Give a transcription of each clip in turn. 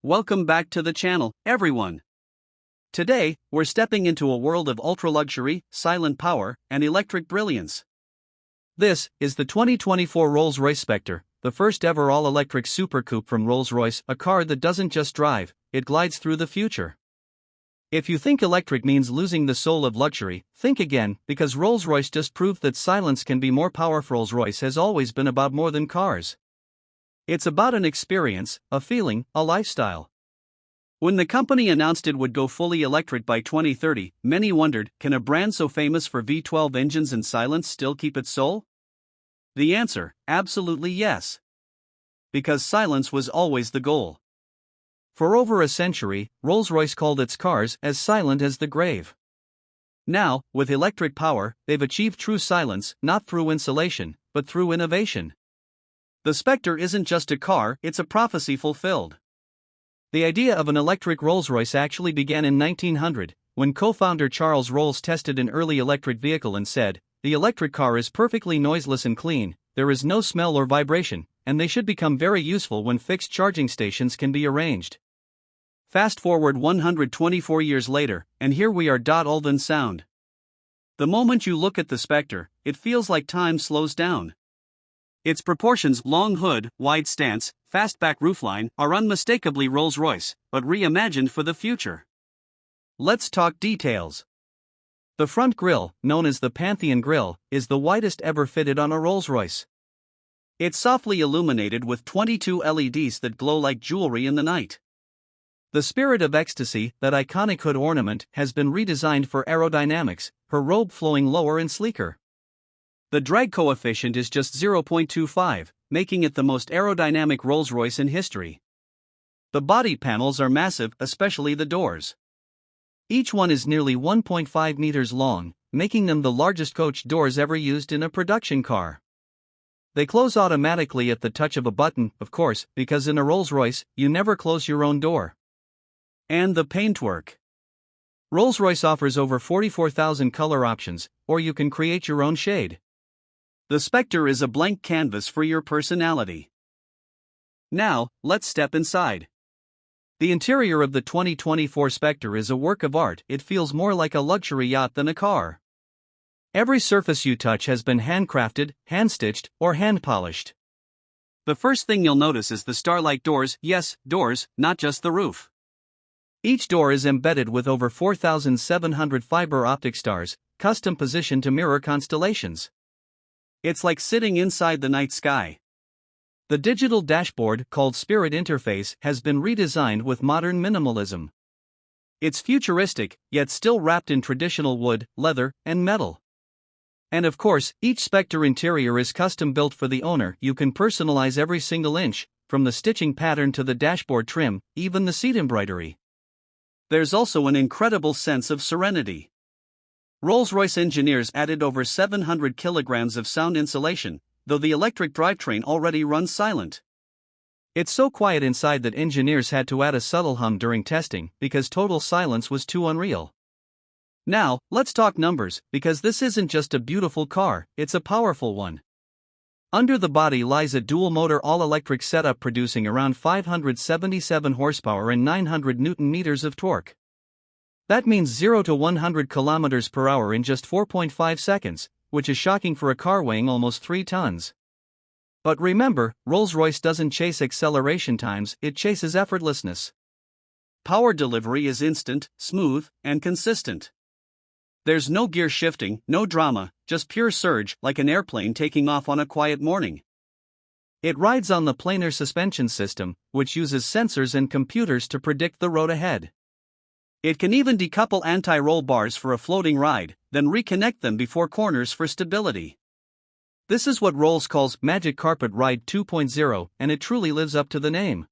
Welcome back to the channel, everyone. Today, we're stepping into a world of ultra-luxury, silent power, and electric brilliance. This is the 2024 Rolls Royce Spectre, the first ever all-electric supercoupe from Rolls-Royce, a car that doesn't just drive, it glides through the future. If you think electric means losing the soul of luxury, think again, because Rolls-Royce just proved that silence can be more powerful. Rolls-Royce has always been about more than cars. It's about an experience, a feeling, a lifestyle. When the company announced it would go fully electric by 2030, many wondered, can a brand so famous for V12 engines and silence still keep its soul? The answer, absolutely yes. Because silence was always the goal. For over a century, Rolls-Royce called its cars as silent as the grave. Now, with electric power, they've achieved true silence, not through insulation, but through innovation. The Spectre isn't just a car, it's a prophecy fulfilled. The idea of an electric Rolls-Royce actually began in 1900, when co-founder Charles Rolls tested an early electric vehicle and said, "The electric car is perfectly noiseless and clean, there is no smell or vibration, and they should become very useful when fixed charging stations can be arranged." Fast forward 124 years later, and here we are. All then sound. The moment you look at the Spectre, it feels like time slows down. Its proportions, long hood, wide stance, fastback roofline, are unmistakably Rolls-Royce, but reimagined for the future. Let's talk details. The front grille, known as the Pantheon grille, is the widest ever fitted on a Rolls-Royce. It's softly illuminated with 22 LEDs that glow like jewelry in the night. The Spirit of Ecstasy, that iconic hood ornament, has been redesigned for aerodynamics, her robe flowing lower and sleeker. The drag coefficient is just 0.25, making it the most aerodynamic Rolls-Royce in history. The body panels are massive, especially the doors. Each one is nearly 1.5 meters long, making them the largest coach doors ever used in a production car. They close automatically at the touch of a button, of course, because in a Rolls-Royce, you never close your own door. And the paintwork. Rolls-Royce offers over 44,000 color options, or you can create your own shade. The Spectre is a blank canvas for your personality. Now, let's step inside. The interior of the 2024 Spectre is a work of art. It feels more like a luxury yacht than a car. Every surface you touch has been handcrafted, hand-stitched, or hand-polished. The first thing you'll notice is the starlight doors. Yes, doors, not just the roof. Each door is embedded with over 4,700 fiber optic stars, custom positioned to mirror constellations. It's like sitting inside the night sky. The digital dashboard, called Spirit Interface, has been redesigned with modern minimalism. It's futuristic, yet still wrapped in traditional wood, leather, and metal. And of course, each Spectre interior is custom built for the owner. You can personalize every single inch, from the stitching pattern to the dashboard trim, even the seat embroidery. There's also an incredible sense of serenity. Rolls-Royce engineers added over 700 kilograms of sound insulation, though the electric drivetrain already runs silent. It's so quiet inside that engineers had to add a subtle hum during testing because total silence was too unreal. Now, let's talk numbers, because this isn't just a beautiful car, it's a powerful one. Under the body lies a dual-motor all-electric setup producing around 577 horsepower and 900 Newton-meters of torque. That means 0 to 100 km per hour in just 4.5 seconds, which is shocking for a car weighing almost 3 tons. But remember, Rolls-Royce doesn't chase acceleration times, it chases effortlessness. Power delivery is instant, smooth, and consistent. There's no gear shifting, no drama, just pure surge, like an airplane taking off on a quiet morning. It rides on the planar suspension system, which uses sensors and computers to predict the road ahead. It can even decouple anti-roll bars for a floating ride, then reconnect them before corners for stability. This is what Rolls calls Magic Carpet Ride 2.0, and it truly lives up to the name.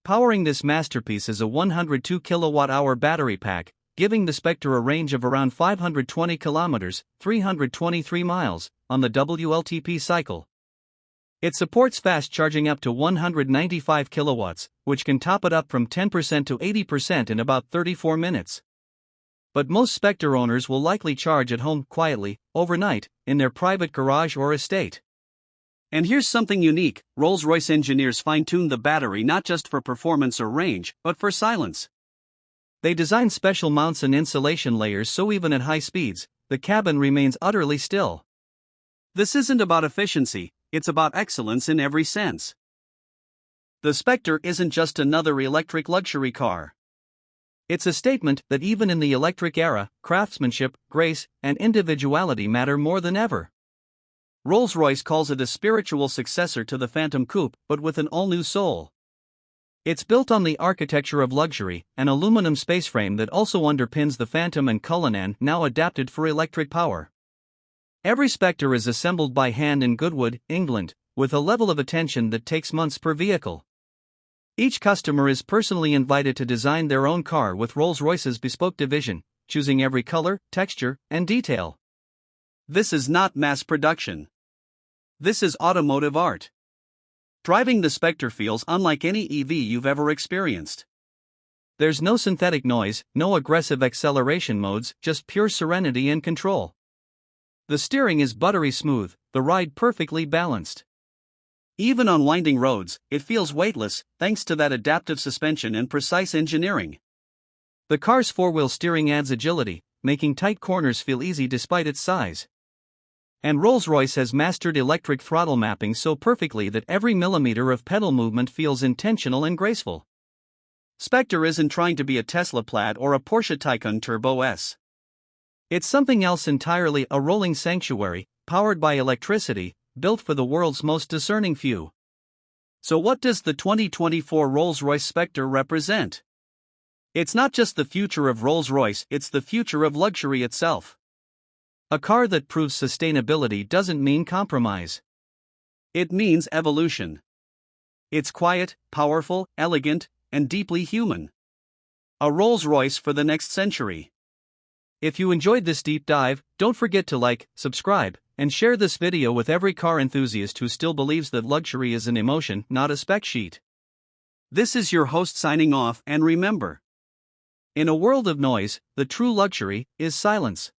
Powering this masterpiece is a 102 kilowatt-hour battery pack, giving the Spectre a range of around 520 kilometers, 323 miles, on the WLTP cycle. It supports fast charging up to 195 kilowatts, which can top it up from 10% to 80% in about 34 minutes. But most Spectre owners will likely charge at home, quietly, overnight, in their private garage or estate. And here's something unique: Rolls-Royce engineers fine-tuned the battery not just for performance or range, but for silence. They designed special mounts and insulation layers so even at high speeds, the cabin remains utterly still. This isn't about efficiency, it's about excellence in every sense. The Spectre isn't just another electric luxury car. It's a statement that even in the electric era, craftsmanship, grace, and individuality matter more than ever. Rolls-Royce calls it a spiritual successor to the Phantom Coupe, but with an all-new soul. It's built on the architecture of luxury, an aluminum spaceframe that also underpins the Phantom and Cullinan, now adapted for electric power. Every Spectre is assembled by hand in Goodwood, England, with a level of attention that takes months per vehicle. Each customer is personally invited to design their own car with Rolls-Royce's bespoke division, choosing every color, texture, and detail. This is not mass production. This is automotive art. Driving the Spectre feels unlike any EV you've ever experienced. There's no synthetic noise, no aggressive acceleration modes, just pure serenity and control. The steering is buttery smooth, the ride perfectly balanced. Even on winding roads, it feels weightless, thanks to that adaptive suspension and precise engineering. The car's four-wheel steering adds agility, making tight corners feel easy despite its size. And Rolls-Royce has mastered electric throttle mapping so perfectly that every millimeter of pedal movement feels intentional and graceful. Spectre isn't trying to be a Tesla Plaid or a Porsche Taycan Turbo S. It's something else entirely: a rolling sanctuary, powered by electricity, built for the world's most discerning few. So what does the 2024 Rolls-Royce Spectre represent? It's not just the future of Rolls-Royce, it's the future of luxury itself. A car that proves sustainability doesn't mean compromise. It means evolution. It's quiet, powerful, elegant, and deeply human. A Rolls-Royce for the next century. If you enjoyed this deep dive, don't forget to like, subscribe, and share this video with every car enthusiast who still believes that luxury is an emotion, not a spec sheet. This is your host signing off, and remember, in a world of noise, the true luxury is silence.